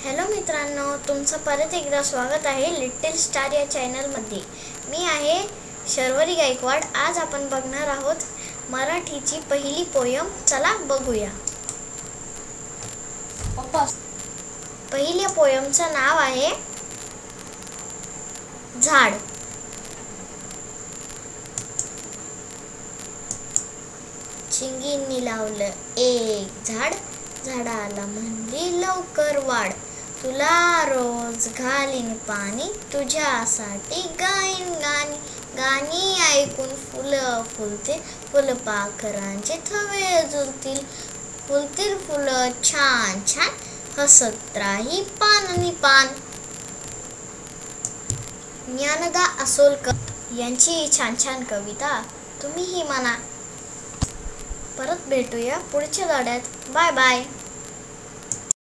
Hello मित्रांनो, तुमचं परत एकदा स्वागत आहे लिटिल स्टार या चॅनलमध्ये। मी आहे शर्वरी गायकवाड। आज आपण बघणार आहोत मराठीची पहिली पोयम। चला बघूया। पहिल्या पोयमचं नाव आहे झाड। चिंगींनी लावलं एक झाड, झाडाला म्हणली लवकर वाढ। तुला रोज घालीन पाणी, तुझ्यासाठी गाईन गाणी। गाणी ऐकून फुलं फुलतील, फुलपाखरांचे थवे झुलतील। फुलतील फुलं छान छान, हसत राही पाननी पान। ज्ञानदा असोलकर यांची छान छान कविता तुम्हीही म्हणा। परत भेटूया पुढच्या धड्यात। Bye bye.